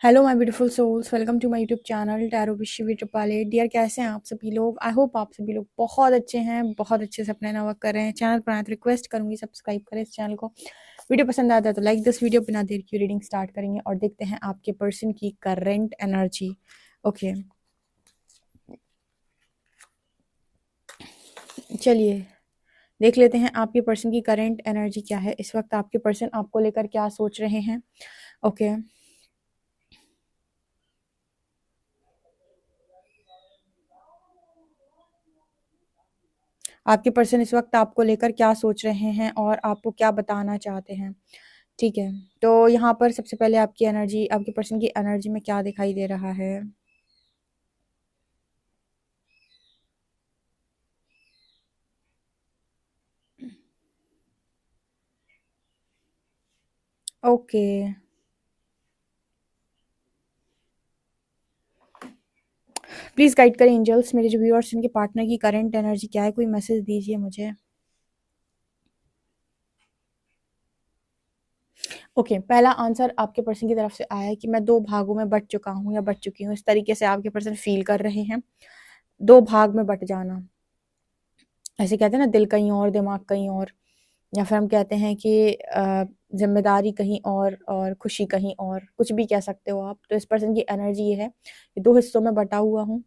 Hello my beautiful souls, welcome to my YouTube channel tarot wishy with triple dear. कैसे हैं आप सभी लोग? आई होप आप सभी लोग बहुत अच्छे हैं, बहुत अच्छे से अपना नया वर्क कर रहे हैं। चैनल पर आए तो रिक्वेस्ट करूंगी सब्सक्राइब करें इस चैनल को। वीडियो पसंद आता है तो लाइक दिस वीडियो। बिना देर की रीडिंग स्टार्ट करेंगे और देखते हैं आपके पर्सन की करंट एनर्जी। ओके, चलिए देख लेते हैं आपके पर्सन की करंट एनर्जी क्या है। इस वक्त आपके पर्सन आपको लेकर क्या सोच रहे हैं। ओके, आपके पर्सन इस वक्त आपको लेकर क्या सोच रहे हैं और आपको क्या बताना चाहते हैं। ठीक है, तो यहाँ पर सबसे पहले आपकी एनर्जी, आपके पर्सन की एनर्जी में क्या दिखाई दे रहा है। ओके, प्लीज गाइड करें एंजल्स, मेरे जो व्यूअर्स उनके पार्टनर की करंट एनर्जी क्या है। कोई मैसेज दीजिए मुझे। ओके, पहला आंसर आपके पर्सन की तरफ से आया है कि मैं दो भागों में बट चुका हूँ या बट चुकी हूँ। इस तरीके से आपके पर्सन फील कर रहे हैं। दो भाग में बट जाना, ऐसे कहते हैं ना, दिल कहीं और दिमाग कहीं और, या फिर हम कहते हैं कि जिम्मेदारी कहीं और खुशी कहीं और, कुछ भी कह सकते हो आप। तो इस पर्सन की एनर्जी ये है कि दो हिस्सों में बटा हुआ हूँ।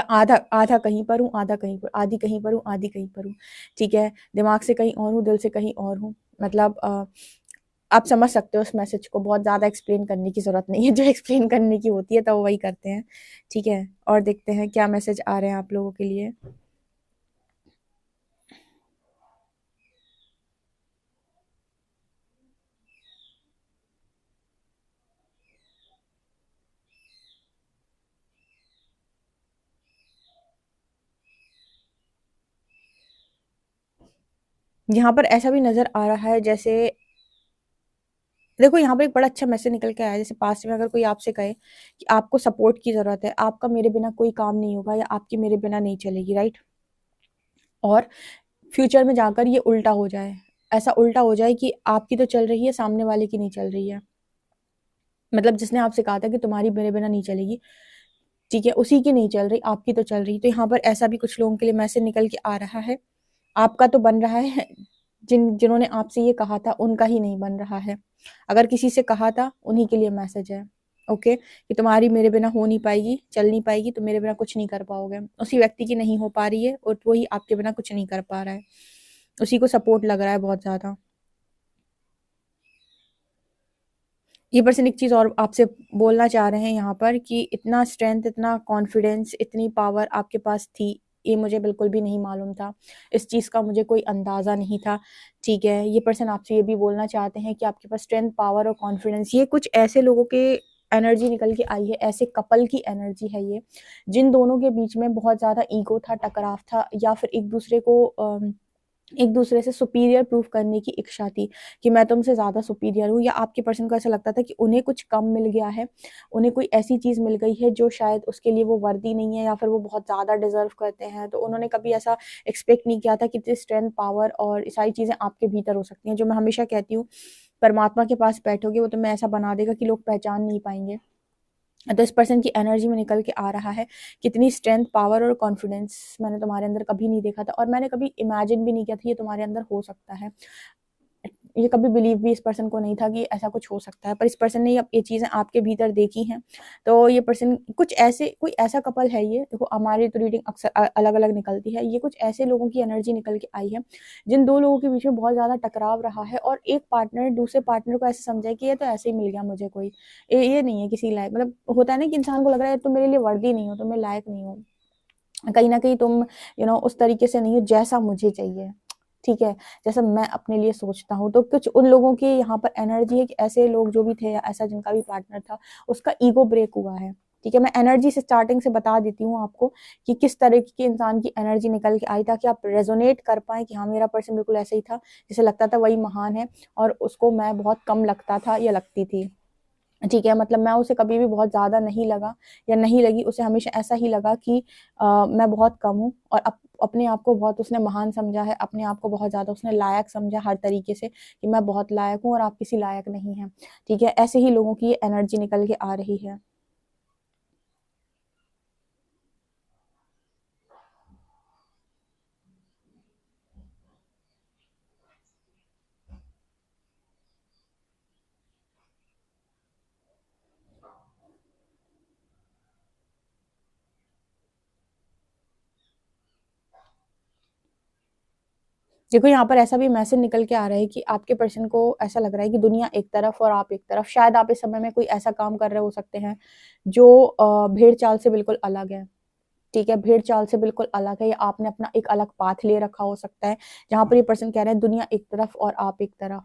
आधा आधा कहीं पर हूँ, आधा कहीं पर, आधी कहीं पर हूँ, आधी कहीं पर हूँ। ठीक है, दिमाग से कहीं और हूँ, दिल से कहीं और हूँ। मतलब आप समझ सकते हो उस मैसेज को। बहुत ज़्यादा एक्सप्लेन करने की ज़रूरत नहीं है, जो एक्सप्लेन करने की होती है तो वही करते हैं। ठीक है, और देखते हैं क्या मैसेज आ रहे हैं आप लोगों के लिए। यहाँ पर ऐसा भी नज़र आ रहा है जैसे, देखो यहाँ पर एक बड़ा अच्छा मैसेज निकल के आया है। जैसे पास्ट में अगर कोई आपसे कहे कि आपको सपोर्ट की ज़रूरत है, आपका मेरे बिना कोई काम नहीं होगा या आपकी मेरे बिना नहीं चलेगी, राइट। और फ्यूचर में जाकर ये उल्टा हो जाए, ऐसा उल्टा हो जाए कि आपकी तो चल रही है, सामने वाले की नहीं चल रही है। मतलब जिसने आपसे कहा था कि तुम्हारी मेरे बिना नहीं चलेगी, ठीक है, उसी की नहीं चल रही, आपकी तो चल रही। तो यहाँ पर ऐसा भी कुछ लोगों के लिए मैसेज निकल के आ रहा है। आपका तो बन रहा है, जिन्होंने आपसे ये कहा था उनका ही नहीं बन रहा है। अगर किसी से कहा था उन्हीं के लिए मैसेज है। ओके, कि तुम्हारी मेरे बिना हो नहीं पाएगी, चल नहीं पाएगी, तो मेरे बिना कुछ नहीं कर पाओगे। उसी व्यक्ति की नहीं हो पा रही है और वही आपके बिना कुछ नहीं कर पा रहा है। उसी को सपोर्ट लग रहा है बहुत ज्यादा। ये पर्सन एक चीज और आपसे बोलना चाह रहे हैं यहाँ पर कि इतना स्ट्रेंथ, इतना कॉन्फिडेंस, इतनी पावर आपके पास थी, ये मुझे बिल्कुल भी नहीं मालूम था। इस चीज का मुझे कोई अंदाजा नहीं था। ठीक है, ये पर्सन आपसे ये भी बोलना चाहते हैं कि आपके पास स्ट्रेंथ, पावर और कॉन्फिडेंस, ये कुछ ऐसे लोगों के एनर्जी निकल के आई है, ऐसे कपल की एनर्जी है ये, जिन दोनों के बीच में बहुत ज्यादा ईगो था, टकराव था, या फिर एक दूसरे से सुपीरियर प्रूफ करने की इच्छा थी कि मैं तुमसे ज़्यादा सुपीरियर हूँ। या आपके पर्सन को ऐसा लगता था कि उन्हें कुछ कम मिल गया है, उन्हें कोई ऐसी चीज़ मिल गई है जो शायद उसके लिए वो वर्दी नहीं है, या फिर वो बहुत ज़्यादा डिजर्व करते हैं। तो उन्होंने कभी ऐसा एक्सपेक्ट नहीं किया था कि इतनी स्ट्रेंथ, पावर और सारी चीज़ें आपके भीतर हो सकती हैं। जो मैं हमेशा कहती हूँ, परमात्मा के पास बैठोगे वो तुम्हें ऐसा बना देगा कि लोग पहचान नहीं पाएंगे। तो इस पर्सन की एनर्जी में निकल के आ रहा है कितनी स्ट्रेंथ, पावर और कॉन्फिडेंस मैंने तुम्हारे अंदर कभी नहीं देखा था, और मैंने कभी इमेजिन भी नहीं किया था ये तुम्हारे अंदर हो सकता है। ये कभी बिलीव भी इस पर्सन को नहीं था कि ऐसा कुछ हो सकता है, पर इस पर्सन ने अब ये चीज़ें आपके भीतर देखी हैं। तो ये पर्सन कुछ ऐसे, कोई ऐसा कपल है ये, देखो हमारी तो रीडिंग अक्सर अलग अलग निकलती है। ये कुछ ऐसे लोगों की एनर्जी निकल के आई है जिन दो लोगों के बीच में बहुत ज़्यादा टकराव रहा है, और एक पार्टनर दूसरे पार्टनर को ऐसे समझा है कि ये तो ऐसे ही मिल गया मुझे, कोई ये नहीं है किसी लायक। मतलब होता है ना कि इंसान को लग रहा है तुम मेरे लिए वर्दी नहीं हो, तुम मेरे लायक नहीं हो, कहीं ना कहीं तुम उस तरीके से नहीं हो जैसा मुझे चाहिए। ठीक है, जैसा मैं अपने लिए सोचता हूँ। तो कुछ उन लोगों की यहाँ पर एनर्जी है कि ऐसे लोग जो भी थे या ऐसा जिनका भी पार्टनर था, उसका ईगो ब्रेक हुआ है। ठीक है, मैं एनर्जी से स्टार्टिंग से बता देती हूँ आपको कि किस तरह की इंसान की एनर्जी निकल के आई, ताकि आप रेजोनेट कर पाए कि हाँ, मेरा पर्सन बिल्कुल ऐसा ही था, जिसे लगता था वही महान है और उसको मैं बहुत कम लगता था या लगती थी। ठीक है, मतलब मैं उसे कभी भी बहुत ज़्यादा नहीं लगा या नहीं लगी, उसे हमेशा ऐसा ही लगा कि मैं बहुत कम हूँ। अपने आप को बहुत उसने महान समझा है, अपने आप को बहुत ज़्यादा उसने लायक समझा हर तरीके से कि मैं बहुत लायक हूँ और आप किसी लायक नहीं हैं, ठीक है? ऐसे ही लोगों की ये एनर्जी निकल के आ रही है। देखो यहाँ पर ऐसा भी मैसेज निकल के आ रहा है कि आपके पर्सन को ऐसा लग रहा है कि दुनिया एक तरफ और आप एक तरफ। शायद आप इस समय में कोई ऐसा काम कर रहे हो सकते हैं जो भेड़ चाल से बिल्कुल अलग है, ठीक है? भेड़ चाल से बिल्कुल अलग है, या आपने अपना एक अलग पाथ ले रखा हो सकता है, जहाँ पर ये पर्सन कह रहे हैं दुनिया एक तरफ और आप एक तरफ,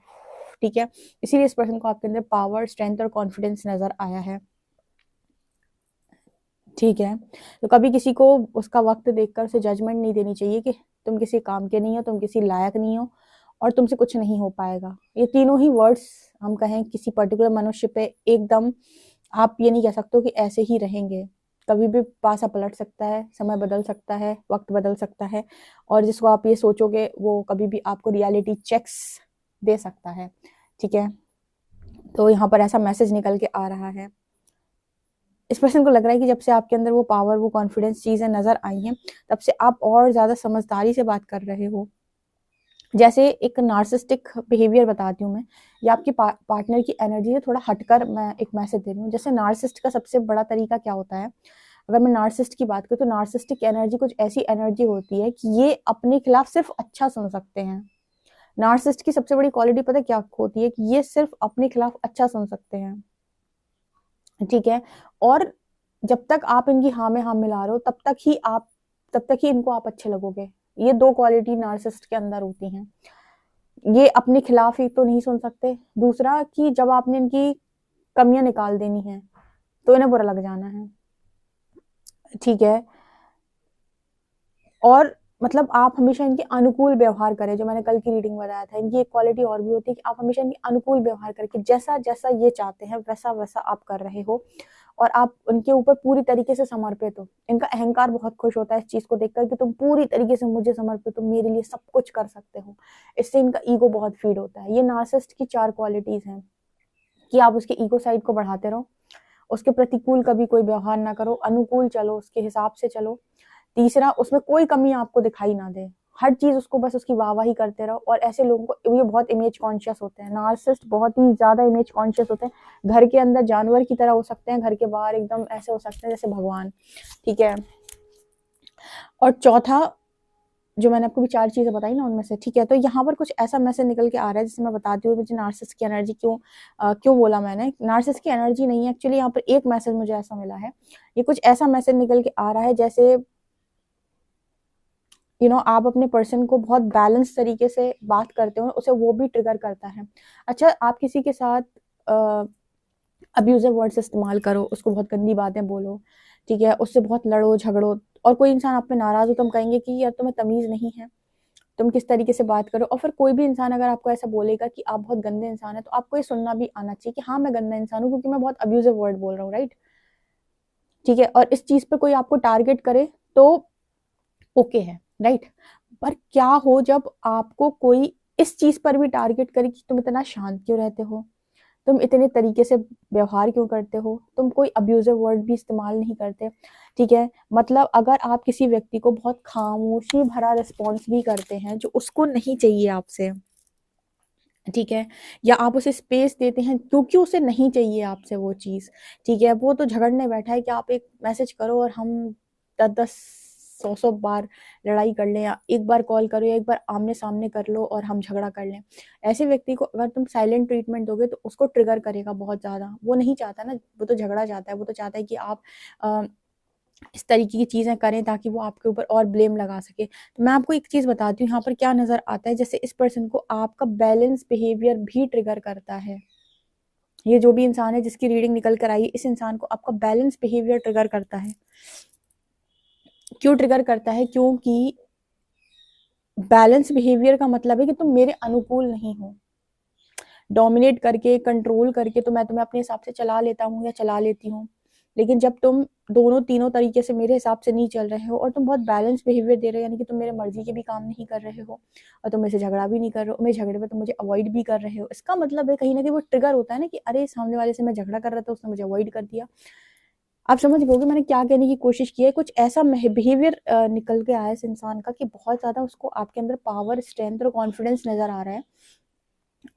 ठीक है? इसीलिए इस पर्सन को आपके अंदर पावर, स्ट्रेंथ और कॉन्फिडेंस नजर आया है, ठीक है? तो कभी किसी को उसका वक्त देखकर उसे जजमेंट नहीं देनी चाहिए कि तुम किसी काम के नहीं हो, तुम किसी लायक नहीं हो और तुमसे कुछ नहीं हो पाएगा। ये तीनों ही वर्ड्स हम कहें किसी पर्टिकुलर मनुष्य पे एकदम, आप ये नहीं कह सकते हो कि ऐसे ही रहेंगे। कभी भी पासा पलट सकता है, समय बदल सकता है, वक्त बदल सकता है, और जिसको आप ये सोचोगे वो कभी भी आपको रियलिटी चेक्स दे सकता है, ठीक है? तो यहाँ पर ऐसा मैसेज निकल के आ रहा है। इस पर्सन को लग रहा है कि जब से आपके अंदर वो पावर, वो कॉन्फिडेंस चीज़ें नज़र आई हैं, तब से आप और ज़्यादा समझदारी से बात कर रहे हो। जैसे एक नार्सिसिस्टिक बिहेवियर बताती हूँ मैं, या आपकी पार्टनर की एनर्जी से थोड़ा हटकर मैं एक मैसेज दे रही हूँ। जैसे नार्सिसिस्ट का सबसे बड़ा तरीका क्या होता है, अगर मैं नार्सिसिस्ट की बात करूँ तो नार्सिसिस्टिक एनर्जी कुछ ऐसी एनर्जी होती है कि ये अपने खिलाफ सिर्फ अच्छा सुन सकते हैं। नार्सिसिस्ट की सबसे बड़ी क्वालिटी पता है क्या होती है, कि ये सिर्फ अपने खिलाफ अच्छा सुन सकते हैं, ठीक है? और जब तक आप इनकी हाँ में हाँ मिला रहे हो, तब तक ही इनको आप अच्छे लगोगे। ये 2 क्वालिटी नार्सिसिस्ट के अंदर होती हैं। ये अपने खिलाफ ही तो नहीं सुन सकते, दूसरा कि जब आपने इनकी कमियाँ निकाल देनी है, तो इन्हें बुरा लग जाना है, ठीक है? और मतलब आप हमेशा इनके अनुकूल व्यवहार करें, जो मैंने कल की रीडिंग में बताया था। इनकी एक क्वालिटी और भी होती है कि आप हमेशा इनके अनुकूल व्यवहार करके जैसा-जैसा ये चाहते हैं, वैसा-वैसा आप कर रहे हो, और आप उनके ऊपर पूरी तरीके से समर्पित हो। इनका अहंकार बहुत खुश होता है इस चीज़ को देखकर कि तुम पूरी तरीके से मुझे समर्पित हो, मेरे लिए सब कुछ कर सकते हो। इससे इनका ईगो बहुत फीड होता है। ये नार्सिसिस्ट की 4 क्वालिटीज़ हैं कि आप उसके ईगो साइड को बढ़ाते रहो, उसके प्रतिकूल कभी कोई व्यवहार ना करो, अनुकूल चलो, उसके हिसाब से चलो। तीसरा, उसमें कोई कमी आपको दिखाई ना दे, हर चीज़ उसको बस उसकी वाह-वाही करते रहो। और ऐसे लोगों को ये बहुत इमेज कॉन्शियस होते हैं, नार्सिसिस्ट बहुत ही ज़्यादा इमेज कॉन्शियस होते हैं। घर के अंदर जानवर की तरह हो सकते हैं, घर के बाहर एकदम ऐसे हो सकते हैं जैसे भगवान, ठीक है? और चौथा, जो मैंने आपको भी 4 चीज़ें बताई ना उनमें से, ठीक है? तो यहाँ पर कुछ ऐसा मैसेज निकल के आ रहा है, जिससे मैं बताती हूँ मुझे नार्सिसिस्ट की एनर्जी क्यों बोला मैंने। नार्सिसिस्ट की एनर्जी नहीं है एक्चुअली, यहाँ पर एक मैसेज मुझे ऐसा मिला है। ये कुछ ऐसा मैसेज निकल के आ रहा है जैसे आप अपने पर्सन को बहुत बैलेंस तरीके से बात करते हो, उसे वो भी ट्रिगर करता है। अच्छा, आप किसी के साथ अब्यूजिव वर्ड्स इस्तेमाल करो, उसको बहुत गंदी बातें बोलो, ठीक है? उससे बहुत लड़ो झगड़ो, और कोई इंसान आप पे नाराज़ हो तो हम कहेंगे कि यार तुम्हें तमीज़ नहीं है, तुम किस तरीके से बात करो। और फिर कोई भी इंसान अगर आपको ऐसा बोलेगा कि आप बहुत गंदे इंसान हैं, तो आपको ये सुनना भी आना चाहिए कि हाँ, मैं गंदा इंसान हूँ क्योंकि मैं बहुत अब्यूजिव वर्ड बोल रहा हूँ, राइट? ठीक है? और इस चीज़ पे कोई आपको टारगेट करे तो ओके है, राइट? पर क्या हो जब आपको कोई इस चीज़ पर भी टारगेट करे कि तुम इतना शांत क्यों रहते हो? तुम इतने तरीके से व्यवहार क्यों करते हो? तुम कोई अब्यूज़िव वर्ड भी इस्तेमाल नहीं करते, ठीक है? मतलब अगर आप किसी व्यक्ति को बहुत खामोशी भरा रिस्पॉन्स भी करते हैं, जो उसको नहीं चाहिए आपसे, ठीक है? या आप उसे स्पेस देते हैं क्योंकि उसे नहीं चाहिए आपसे वो चीज़, ठीक है? वो तो झगड़ने बैठा है कि आप एक मैसेज करो और हम 10-10 100-100 बार लड़ाई कर लें, या एक बार कॉल करो या एक बार आमने-सामने कर लो और हम झगड़ा कर लें। ऐसे व्यक्ति को अगर तुम साइलेंट ट्रीटमेंट दोगे तो उसको ट्रिगर करेगा बहुत ज़्यादा। वो नहीं चाहता ना, वो तो झगड़ा चाहता है, वो तो चाहता है कि आप अ, इस तरीके की चीज़ें करें ताकि वो आपके ऊपर और ब्लेम लगा सके। तो मैं आपको एक चीज़ बताती हूँ यहाँ पर क्या नज़र आता है, जैसे इस पर्सन को आपका बैलेंस बिहेवियर भी ट्रिगर करता है। ये जो भी इंसान है जिसकी रीडिंग निकल कर आई है, इस इंसान को आपका बैलेंस बिहेवियर ट्रिगर करता है। क्यों ट्रिगर करता है? क्योंकि बैलेंस बिहेवियर का मतलब है कि तुम मेरे अनुकूल नहीं हो। डोमिनेट करके, कंट्रोल करके तो मैं तुम्हें अपने हिसाब से चला लेता हूँ या चला लेती हूँ, लेकिन जब तुम दोनों तीनों तरीके से मेरे हिसाब से नहीं चल रहे हो और तुम बहुत बैलेंस बिहेवियर दे रहे हो, यानी कि तुम मेरे मर्जी के भी काम नहीं कर रहे हो और तुम मेरे से झगड़ा भी नहीं कर रहे हो, मेरे झगड़े में तुम मुझे अवॉइड भी कर रहे हो, इसका मतलब है कहीं ना कहीं वो ट्रिगर होता है ना कि अरे सामने वाले से मैं झगड़ा कर रहा था, उसने मुझे अवॉइड कर दिया। आप समझ गए मैंने क्या कहने की कोशिश की है। कुछ ऐसा बिहेवियर निकल के आया इस इंसान का कि बहुत ज्यादा उसको आपके अंदर पावर, स्ट्रेंथ और कॉन्फिडेंस नजर आ रहा है,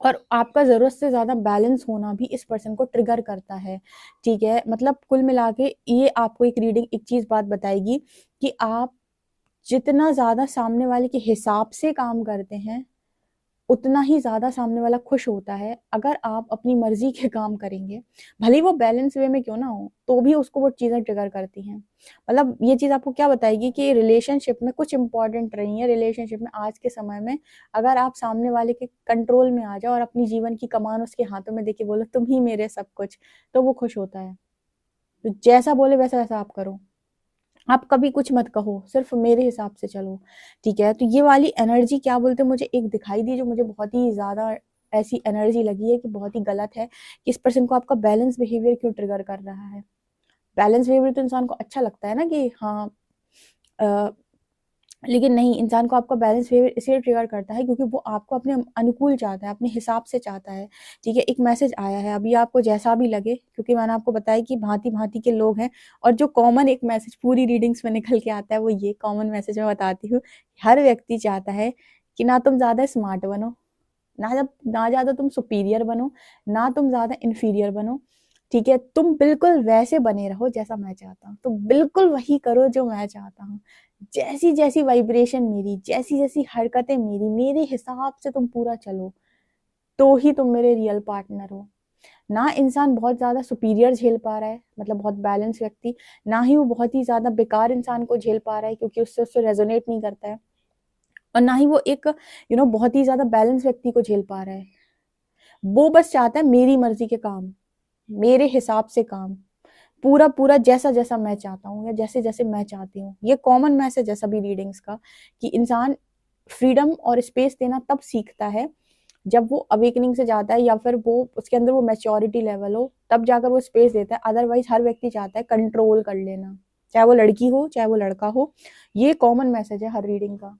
और आपका जरूरत से ज्यादा बैलेंस होना भी इस पर्सन को ट्रिगर करता है। ठीक है, मतलब कुल मिला के ये आपको एक रीडिंग एक चीज बात बताएगी कि आप जितना ज्यादा सामने वाले के हिसाब से काम करते हैं, उतना ही ज्यादा सामने वाला खुश होता है। अगर आप अपनी मर्जी के काम करेंगे, भले ही वो बैलेंस वे में क्यों ना हो, तो भी उसको वो चीजें ट्रिगर करती हैं। मतलब ये चीज आपको क्या बताएगी कि रिलेशनशिप में कुछ इंपॉर्टेंट रही है। रिलेशनशिप में आज के समय में अगर आप सामने वाले के कंट्रोल में आ जाओ और अपनी जीवन की कमान उसके हाथों में देके बोलो तुम ही मेरे सब कुछ, तो वो खुश होता है। तो जैसा बोले वैसा वैसा आप करो, आप कभी कुछ मत कहो, सिर्फ मेरे हिसाब से चलो। ठीक है, तो ये वाली एनर्जी क्या बोलते हैं, मुझे एक दिखाई दी जो मुझे बहुत ही ज्यादा ऐसी एनर्जी लगी है कि बहुत ही गलत है कि इस पर्सन को आपका बैलेंस बिहेवियर क्यों ट्रिगर कर रहा है। बैलेंस बिहेवियर तो इंसान को अच्छा लगता है ना कि हाँ, लेकिन नहीं, इंसान को आपका बैलेंस बिहेवियर इसलिए ट्रिगर करता है क्योंकि वो आपको अपने अनुकूल चाहता है, अपने हिसाब से चाहता है। ठीक है, एक मैसेज आया है, अभी आपको जैसा भी लगे, क्योंकि मैंने आपको बताया कि भांति भांति के लोग हैं, और जो कॉमन एक मैसेज पूरी रीडिंग्स में निकल के आता है वो ये कॉमन मैसेज मैं बताती हूँ। हर व्यक्ति चाहता है कि ना तुम ज्यादा स्मार्ट बनो, ना ज्यादा तुम सुपीरियर बनो, ना तुम ज्यादा इंफीरियर बनो। ठीक है, तुम बिल्कुल वैसे बने रहो जैसा मैं चाहता हूँ, तो बिल्कुल वही करो जो मैं चाहता हूँ। जैसी जैसी वाइब्रेशन मेरी, जैसी जैसी हरकतें मेरी, मेरे हिसाब से तुम पूरा चलो, तो ही तुम मेरे रियल पार्टनर हो। ना इंसान बहुत ज्यादा सुपीरियर झेल पा रहा है, मतलब बहुत बैलेंस व्यक्ति, ना ही वो बहुत ही ज्यादा बेकार इंसान को झेल पा रहा है क्योंकि उससे उससे रेजोनेट नहीं करता है, और ना ही वो एक बहुत ही ज्यादा बैलेंस व्यक्ति को झेल पा रहा है। वो बस चाहता है मेरी मर्जी के काम, मेरे हिसाब से काम, पूरा पूरा जैसा जैसा मैं चाहता हूँ या जैसे जैसे मैं चाहती हूँ। ये कॉमन मैसेज है सभी रीडिंग्स का कि इंसान फ्रीडम और स्पेस देना तब सीखता है जब वो अवेकनिंग से जाता है, या फिर वो उसके अंदर वो मैच्योरिटी लेवल हो, तब जाकर वो स्पेस देता है। अदरवाइज हर व्यक्ति चाहता है कंट्रोल कर लेना, चाहे वो लड़की हो चाहे वो लड़का हो। ये कॉमन मैसेज है हर रीडिंग का,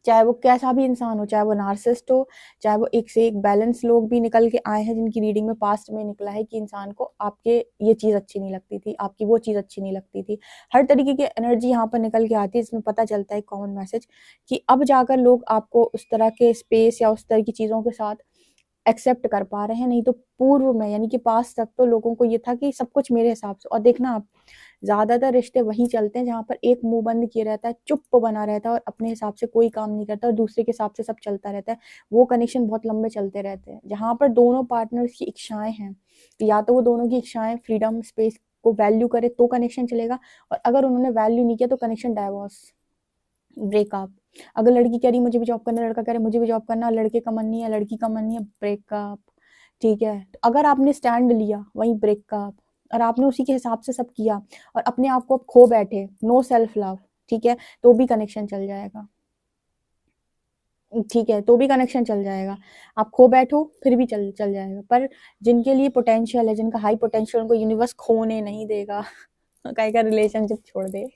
चाहे वो कैसा भी इंसान हो, चाहे वो नार्सिसिस्ट हो, चाहे वो एक से एक बैलेंस लोग भी निकल के आए हैं जिनकी रीडिंग में पास्ट में निकला है कि इंसान को आपके ये चीज अच्छी नहीं लगती थी, आपकी वो चीज अच्छी नहीं लगती थी। हर तरीके की एनर्जी यहाँ पर निकल के आती है, इसमें पता चलता है कॉमन मैसेज कि अब जाकर लोग आपको उस तरह के स्पेस या उस तरह की चीजों के साथ एक्सेप्ट कर पा रहे हैं। नहीं तो पूर्व में यानी कि पास तक तो लोगों को ये था कि सब कुछ मेरे हिसाब से, और देखना आप ज्यादातर रिश्ते वही चलते हैं जहां पर एक मुंह बंद किए रहता है, चुप बना रहता है और अपने हिसाब से कोई काम नहीं करता और दूसरे के हिसाब से सब चलता रहता है। वो कनेक्शन बहुत लंबे चलते रहते हैं जहां पर दोनों पार्टनर्स की इच्छाएं हैं, या तो वो दोनों की इच्छाएं फ्रीडम स्पेस को वैल्यू करे तो कनेक्शन चलेगा, और अगर उन्होंने वैल्यू नहीं किया तो कनेक्शन डाइवोर्स, ब्रेकअप। अगर लड़की कह रही मुझे भी जॉब करना, लड़का कह रहा है मुझे भी जॉब करना, लड़के का मन नहीं है, लड़की का मन नहीं है, ब्रेकअप। ठीक है, तो अगर आपने स्टैंड लिया वहीं ब्रेकअप, और आपने उसी के हिसाब से सब किया और अपने आप को खो बैठे, नो सेल्फ लव, ठीक है, तो भी कनेक्शन चल जाएगा। ठीक है, तो भी कनेक्शन चल जाएगा। आप खो बैठो फिर भी चल चल जाएगा। पर जिनके लिए पोटेंशियल है, जिनका हाई पोटेंशियल, उनको यूनिवर्स खोने नहीं देगा। कहीं का रिलेशनशिप छोड़ दे,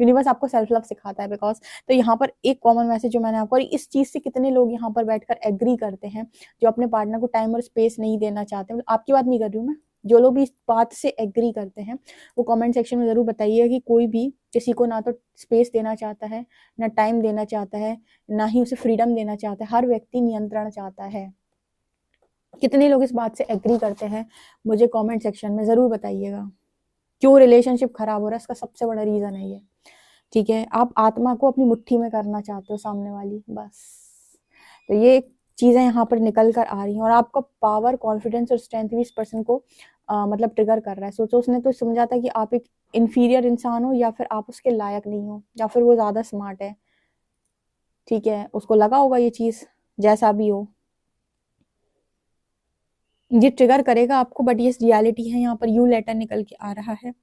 यूनिवर्स आपको सेल्फ लव सिखाता है। बिकॉज तो यहाँ पर एक कॉमन मैसेज जो मैंने आपको, और इस चीज से कितने लोग यहाँ पर बैठकर एग्री करते हैं जो अपने पार्टनर को टाइम और स्पेस नहीं देना चाहते। मतलब आपकी बात नहीं कर रही हूँ मैं, जो लोग भी इस बात से एग्री करते हैं वो कमेंट सेक्शन में जरूर बताइए कि कोई भी किसी को ना तो स्पेस देना चाहता है, ना टाइम देना चाहता है, ना ही उसे फ्रीडम देना चाहता है। हर व्यक्ति नियंत्रण चाहता है। कितने लोग इस बात से एग्री करते हैं मुझे कमेंट सेक्शन में जरूर बताइएगा। क्यों रिलेशनशिप खराब हो रहा है, इसका सबसे बड़ा रीजन है ये। ठीक है, आप आत्मा को अपनी मुट्ठी में करना चाहते हो सामने वाली, बस। तो ये चीजें यहाँ पर निकल कर आ रही हैं, और आपका पावर, कॉन्फिडेंस और स्ट्रेंथ भी इस पर्सन को मतलब ट्रिगर कर रहा है। सोचो उसने तो समझा था कि आप एक इंफीरियर इंसान हो, या फिर आप उसके लायक नहीं हो, या फिर वो ज्यादा स्मार्ट है। ठीक है, उसको लगा होगा ये चीज, जैसा भी हो ये ट्रिगर करेगा आपको। बट ये रियलिटी है, यहाँ पर यू लेटर निकल के आ रहा है।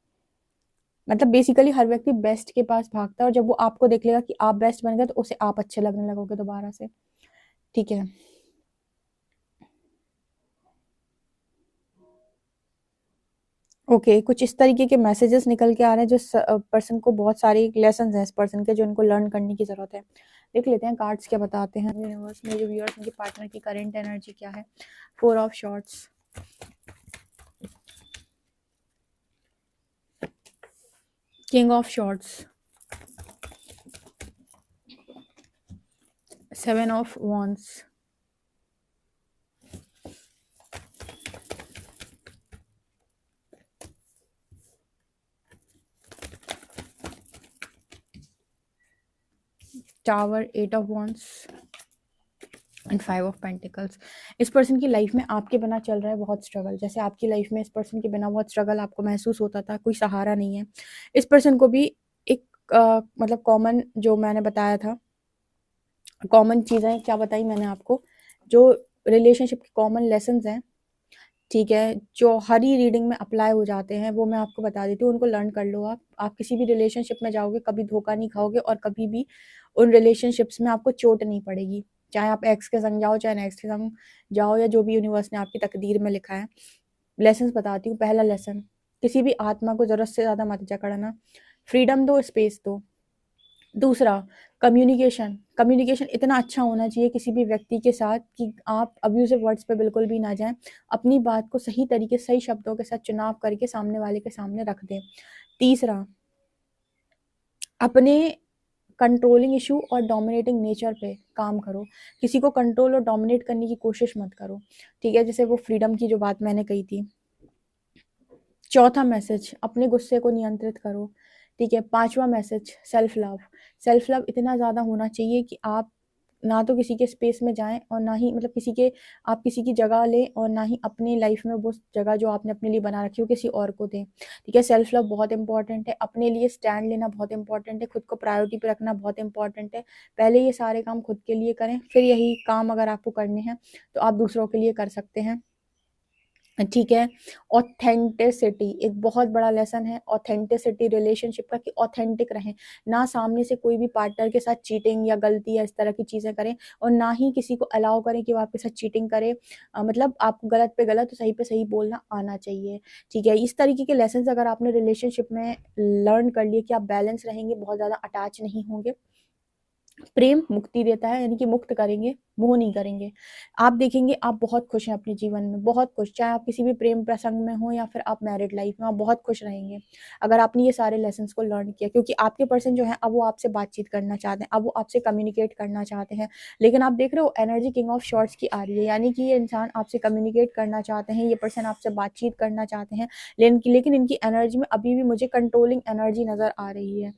मतलब बेसिकली हर व्यक्ति बेस्ट के पास भागता है, और जब वो आपको देख लेगा कि आप बेस्ट बन गए तो उसे आप अच्छे लगने लगोगे दोबारा से। ठीक है, ओके, कुछ इस तरीके के मैसेजेस निकल के आ रहे हैं जो पर्सन को बहुत सारे लेसन्स हैं इस पर्सन के जो इनको लर्न करने की ज़रूरत है। देख लेते हैं कार्ड्स क्या बताते हैं यूनिवर्स में जो व्यूअर्स उनके पार्टनर की करंट एनर्जी क्या है। 4 of shorts, king of shorts, 7 of wands, tower, 8 of wands and 5 of pentacles. इस पर्सन की लाइफ में आपके बिना चल रहा है बहुत स्ट्रगल, जैसे आपकी लाइफ में इस पर्सन के बिना बहुत स्ट्रगल आपको महसूस होता था, कोई सहारा नहीं है। इस पर्सन को भी एक मतलब कॉमन जो मैंने बताया था, कॉमन चीज़ें क्या बताई मैंने आपको, जो रिलेशनशिप के कॉमन लेसन्स हैं, ठीक है, जो हर ही रीडिंग में अप्लाई हो जाते हैं, वो मैं आपको बता देती हूँ, उनको लर्न कर लो आप किसी भी रिलेशनशिप में जाओगे कभी धोखा नहीं खाओगे और कभी भी उन रिलेशनशिप्स में आपको चोट नहीं पड़ेगी, चाहे आप एक्स के संग जाओ चाहे नेक्स्ट के संग जाओ या जो भी यूनिवर्स ने आपकी तकदीर में लिखा है। लेसन्स बताती हूँ। पहला लेसन, किसी भी आत्मा को ज़रूरत से ज़्यादा मत जकड़ना, फ्रीडम दो, स्पेस दो। दूसरा, कम्युनिकेशन इतना अच्छा होना चाहिए किसी भी व्यक्ति के साथ कि आप अब्यूजिव वर्ड्स पे बिल्कुल भी ना जाएं, अपनी बात को सही तरीके सही शब्दों के साथ चुनाव करके सामने वाले के सामने रख दें। तीसरा, अपने कंट्रोलिंग इशू और डोमिनेटिंग नेचर पे काम करो, किसी को कंट्रोल और डोमिनेट करने की कोशिश मत करो, ठीक है, जैसे वो फ्रीडम की जो बात मैंने कही थी। चौथा मैसेज, अपने गुस्से को नियंत्रित करो, ठीक है। पांचवा मैसेज, सेल्फ लव इतना ज़्यादा होना चाहिए कि आप ना तो किसी के स्पेस में जाएं और ना ही मतलब आप किसी की जगह लें और ना ही अपनी लाइफ में वो जगह जो आपने अपने लिए बना रखी हो किसी और को दें, ठीक है। सेल्फ लव बहुत इंपॉर्टेंट है, अपने लिए स्टैंड लेना बहुत इंपॉर्टेंट है, खुद को प्रायोरिटी पे रखना बहुत इंपॉर्टेंट है। पहले ये सारे काम खुद के लिए करें, फिर यही काम अगर आपको करने हैं तो आप दूसरों के लिए कर सकते हैं, ठीक है। ऑथेंटिसिटी एक बहुत बड़ा लेसन है, ऑथेंटिसिटी रिलेशनशिप का, कि ऑथेंटिक रहें, ना सामने से कोई भी पार्टनर के साथ चीटिंग या गलती या इस तरह की चीज़ें करें और ना ही किसी को अलाउ करें कि वो आपके साथ चीटिंग करे। मतलब आपको गलत पे गलत तो सही पे सही बोलना आना चाहिए, ठीक है। इस तरीके के लेसन अगर आपने रिलेशनशिप में लर्न कर लिए कि आप बैलेंस रहेंगे, बहुत ज़्यादा अटैच नहीं होंगे, प्रेम मुक्ति देता है, यानी कि मुक्त करेंगे, मोह नहीं करेंगे, आप देखेंगे आप बहुत खुश हैं अपने जीवन में, बहुत खुश, चाहे आप किसी भी प्रेम प्रसंग में हो या फिर आप मैरिड लाइफ में, आप बहुत खुश रहेंगे अगर आपने ये सारे लेसन्स को लर्न किया, क्योंकि आपके पर्सन जो है अब वो आपसे बातचीत करना चाहते हैं, अब वो आपसे कम्युनिकेट करना चाहते हैं। लेकिन आप देख रहे हो एनर्जी किंग ऑफ शॉर्ट्स की आ रही है, यानी कि ये इंसान आपसे कम्युनिकेट करना चाहते हैं, ये पर्सन आपसे बातचीत करना चाहते हैं, लेकिन इनकी एनर्जी में अभी भी मुझे कंट्रोलिंग एनर्जी नज़र आ रही है।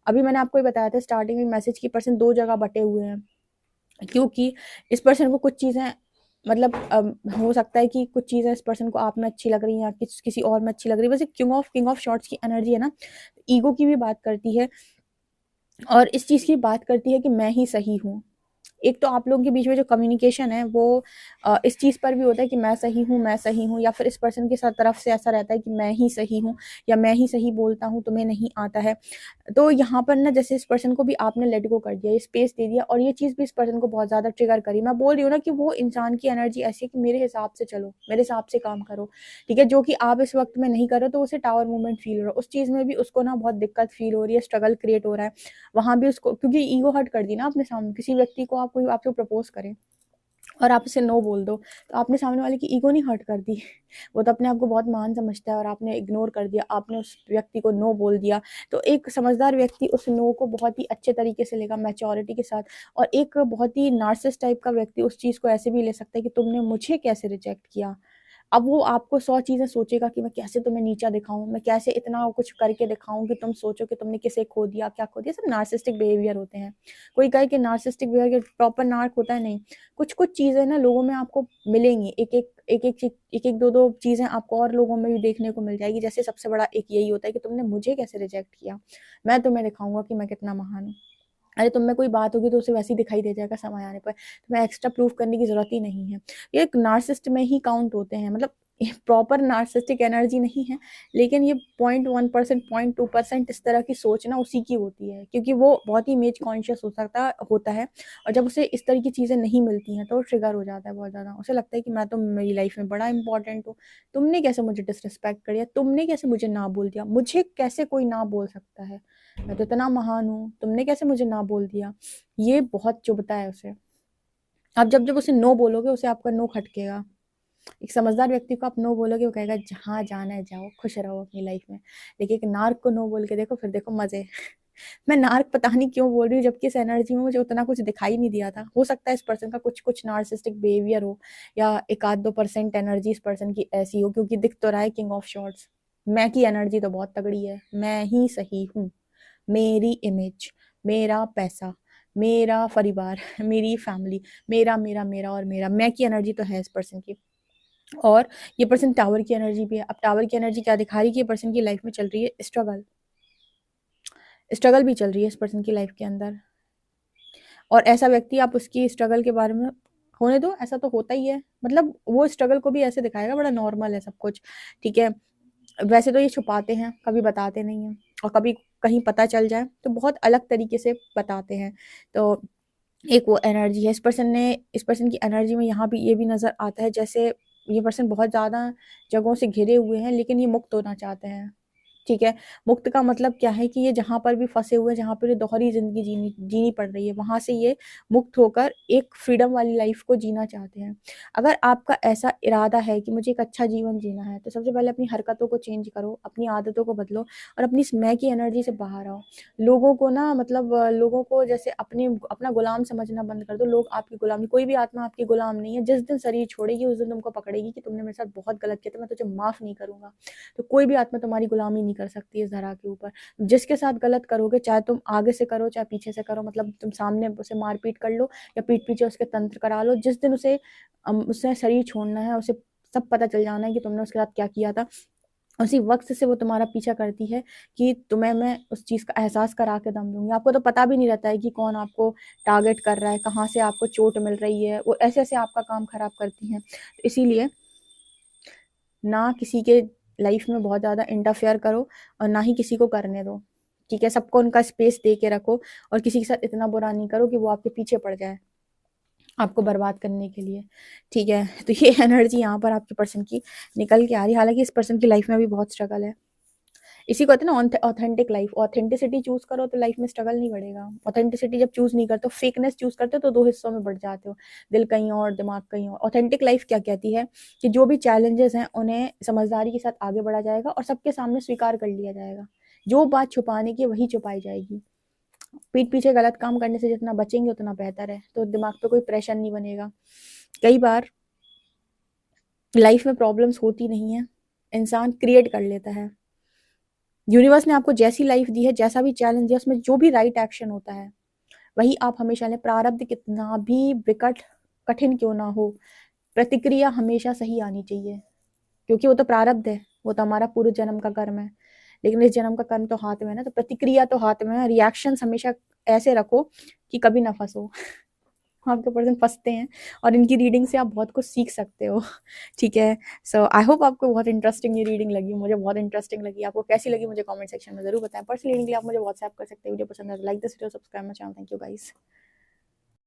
अभी मैंने आपको ये बताया था स्टार्टिंग में मैसेज की, पर्सन दो जगह बटे हुए हैं, क्योंकि इस पर्सन को कुछ चीज़ें मतलब हो सकता है कि कुछ चीज़ें इस पर्सन को आप में अच्छी लग रही हैं या किसी और में अच्छी लग रही है। वैसे किंग ऑफ शॉर्ट्स की एनर्जी है ना, ईगो की भी बात करती है और इस चीज़ की बात करती है कि मैं ही सही हूँ। एक तो आप लोगों के बीच में जो कम्युनिकेशन है वो इस चीज़ पर भी होता है कि मैं सही हूँ, या फिर इस पर्सन के साथ तरफ से ऐसा रहता है कि मैं ही सही हूँ या मैं ही सही बोलता हूँ, तुम्हें नहीं आता है। तो यहाँ पर ना जैसे इस पर्सन को भी आपने लेट गो कर दिया, ये स्पेस दे दिया और ये चीज़ भी इस पर्सन को बहुत ज़्यादा ट्रिगर करी। मैं बोल रही हूँ ना कि वो इंसान की एनर्जी ऐसी है कि मेरे हिसाब से चलो, मेरे हिसाब से काम करो, ठीक है, जो कि आप इस वक्त में नहीं कर रहे, तो उसे टावर मूवमेंट फील हो रहा है, उस चीज़ में भी उसको ना बहुत दिक्कत फील हो रही है, स्ट्रगल क्रिएट हो रहा है वहाँ भी उसको, क्योंकि ईगो हर्ट कर दी ना आपने सामने किसी व्यक्ति को, आप कोई आपको प्रपोज करे और आप उसे नो बोल दो, तो आपने सामने वाले की ईगो नहीं हर्ट कर दी। वो तो अपने आप को बहुत महान समझता है और आपने इग्नोर कर दिया, आपने उस व्यक्ति को नो बोल दिया। तो एक समझदार व्यक्ति उस नो को बहुत ही अच्छे तरीके से लेगा, मैच्योरिटी के साथ, और एक बहुत ही नार्सिसिस्ट टाइप का व्यक्ति उस चीज़ को ऐसे भी ले सकता है कि तुमने मुझे कैसे रिजेक्ट किया। अब वो आपको 100 चीज़ें सोचेगा कि मैं कैसे तुम्हें नीचा दिखाऊँ, मैं कैसे इतना कुछ करके दिखाऊँ कि तुम सोचो कि तुमने किसे खो दिया, क्या खो दिया। सब नार्सिसिस्टिक बिहेवियर होते हैं। कोई कहे कि नार्सिसिस्टिक बिहेवियर प्रॉपर नार्क होता है, नहीं। कुछ-कुछ चीज़ें ना लोगों में आपको मिलेंगी, एक-एक 2-2 चीज़ें आपको और लोगों में भी देखने को मिल जाएगी। जैसे सबसे बड़ा एक यही होता है कि तुमने मुझे कैसे रिजेक्ट किया, मैं तुम्हें दिखाऊँगा कि मैं कितना महान हूँ। अरे तुम में कोई बात होगी तो उसे वैसे ही दिखाई दे जाएगा समय आने पर, तुम्हें एक्स्ट्रा प्रूफ करने की ज़रूरत ही नहीं है। ये एक नार्सिसिस्ट में ही काउंट होते हैं, मतलब प्रॉपर नार्सिसिस्टिक एनर्जी नहीं है, लेकिन ये 0.1% 0.2% इस तरह की सोच ना उसी की होती है, क्योंकि वो बहुत ही इमेज कॉन्शियस होता है, और जब उसे इस तरह की चीज़ें नहीं मिलती हैं तो वो ट्रिगर हो जाता है बहुत ज़्यादा। उसे लगता है कि मैं तो मेरी लाइफ में बड़ा इंपॉर्टेंट हूँ, तुमने कैसे मुझे डिसरिस्पेक्ट कर दिया, तुमने कैसे मुझे ना बोल दिया, मुझे कैसे कोई ना बोल सकता है, मैं तो इतना महान हूँ, तुमने कैसे मुझे ना बोल दिया। ये बहुत चुभता है उसे। अब जब जब उसे नो बोलोगे, उसे आपका नो खटकेगा। एक समझदार व्यक्ति को आप नो बोलोगे, वो कहेगा जहाँ जाना है जाओ, खुश रहो अपनी लाइफ में। लेकिन एक नार्क को नो बोल के देखो, फिर देखो मजे। मैं नार्क पता नहीं क्यों बोल रही हूँ, जबकि इस एनर्जी में मुझे उतना कुछ दिखाई नहीं दिया था। हो सकता है इस पर्सन का कुछ कुछ नार्सिस्टिक बिहेवियर हो, या 1-2% एनर्जी इस पर्सन की ऐसी हो, क्योंकि दिख तो रहा है किंग ऑफ शॉर्ट्स। मैं की एनर्जी तो बहुत तगड़ी है, मैं ही सही हूँ, मेरी इमेज, मेरा पैसा, मेरा परिवार, मेरी फैमिली, मेरा मेरा मेरा और मेरा। मैं की एनर्जी तो है इस पर्सन की। और ये पर्सन टावर की एनर्जी भी है। अब टावर की एनर्जी क्या दिखा रही है कि ये पर्सन की लाइफ में चल रही है स्ट्रगल। स्ट्रगल भी चल रही है इस पर्सन की लाइफ के अंदर, और ऐसा व्यक्ति आप उसकी स्ट्रगल के बारे में होने दो, ऐसा तो होता ही है। मतलब वो स्ट्रगल को भी ऐसे दिखाएगा, बड़ा नॉर्मल है सब कुछ, ठीक है। वैसे तो ये छुपाते हैं, कभी बताते नहीं हैं, और कभी कहीं पता चल जाए तो बहुत अलग तरीके से बताते हैं। तो एक वो एनर्जी है इस पर्सन की एनर्जी में। यहाँ भी ये भी नज़र आता है जैसे ये पर्सन बहुत ज़्यादा जगहों से घिरे हुए हैं, लेकिन ये मुक्त होना चाहते हैं, ठीक है। मुक्त का मतलब क्या है कि ये जहाँ पर भी फंसे हुए हैं, जहाँ पर ये दोहरी जिंदगी जीनी जीनी पड़ रही है, वहां से ये मुक्त होकर एक फ्रीडम वाली लाइफ को जीना चाहते हैं। अगर आपका ऐसा इरादा है कि मुझे एक अच्छा जीवन जीना है, तो सबसे पहले अपनी हरकतों को चेंज करो, अपनी आदतों को बदलो, और अपनी इस मैं की एनर्जी से बाहर आओ। लोगों को ना, मतलब लोगों को जैसे अपना गुलाम समझना बंद कर दो। लोग आपकी गुलाम, कोई भी आत्मा आपकी गुलाम नहीं है। जिस दिन शरीर छोड़ेगी, उस दिन तुमको पकड़ेगी कि तुमने मेरे साथ बहुत गलत किया था, मैं तुझे माफ नहीं करूंगा। तो कोई भी आत्मा तुम्हारी गुलामी नहीं कर सकती इस धरा के ऊपर। जिसके साथ गलत करोगे, चाहे तुम आगे से करो चाहे पीछे से करो, मतलब तुम सामने उसे मारपीट कर लो या पीठ पीछे उसके तंत्र करा लो, जिस दिन उससे शरीर छोड़ना है, उसे सब पता चल जाना है कि तुमने उसके साथ क्या किया था, उसी वक्त से वो तुम्हारा पीछा करती है कि तुम्हें मैं उस चीज़ का एहसास करा के दम दूंगी। आपको तो पता भी नहीं रहता है कि कौन आपको टारगेट कर रहा है, कहाँ से आपको चोट मिल रही है। वो ऐसे ऐसे आपका काम खराब करती हैं। तो इसीलिए ना किसी के लाइफ में बहुत ज़्यादा इंटरफेयर करो, और ना ही किसी को करने दो, ठीक है। सबको उनका स्पेस दे के रखो, और किसी के साथ इतना बुरा नहीं करो कि वो आपके पीछे पड़ जाए आपको बर्बाद करने के लिए, ठीक है। तो ये एनर्जी यहाँ पर आपके पर्सन की निकल के आ रही है। हालांकि इस पर्सन की लाइफ में भी बहुत स्ट्रगल है। इसी को कहते हैं ना ऑथेंटिक लाइफ। ऑथेंटिसिटी चूज करो तो लाइफ में स्ट्रगल नहीं बढ़ेगा। ऑथेंटिसिटी जब चूज नहीं करते हो, फेकनेस चूज करते हो, तो दो हिस्सों में बढ़ जाते हो, दिल कहीं और दिमाग कहीं और। ऑथेंटिक लाइफ क्या कहती है कि जो भी चैलेंजेस हैं उन्हें समझदारी के साथ आगे बढ़ा जाएगा, और सबके सामने स्वीकार कर लिया जाएगा। जो बात छुपाने की वही छुपाई जाएगी। पीठ पीछे गलत काम करने से जितना बचेंगे उतना बेहतर है, तो दिमाग पे कोई प्रेशर नहीं बनेगा। कई बार लाइफ में प्रॉब्लम्स होती नहीं है, इंसान क्रिएट कर लेता है। यूनिवर्स ने आपको जैसी लाइफ दी है, जैसा भी चैलेंज दिया, उसमें जो भी राइट एक्शन होता है वही आप हमेशा लें। प्रारब्ध कितना भी विकट कठिन क्यों ना हो, प्रतिक्रिया हमेशा सही आनी चाहिए, क्योंकि वो तो प्रारब्ध है, वो तो हमारा पूर्व जन्म का कर्म है। लेकिन इस जन्म का कर्म तो हाथ में है ना, तो प्रतिक्रिया तो हाथ में है। रिएक्शन हमेशा ऐसे रखो कि कभी ना फंसो। आपके पर्सन फंसते हैं, और इनकी रीडिंग से आप बहुत कुछ सीख सकते हो, ठीक है। सो आई होप आपको बहुत इंटरेस्टिंग ये रीडिंग लगी। मुझे बहुत इंटरेस्टिंग लगी। आपको कैसी लगी मुझे कमेंट सेक्शन में जरूर बताएं। पर्सनल रीडिंग के लिए आप मुझे व्हाट्सएप कर सकते हैं। वीडियो पसंद है तो like this video, subscribe my channel. Thank you guys.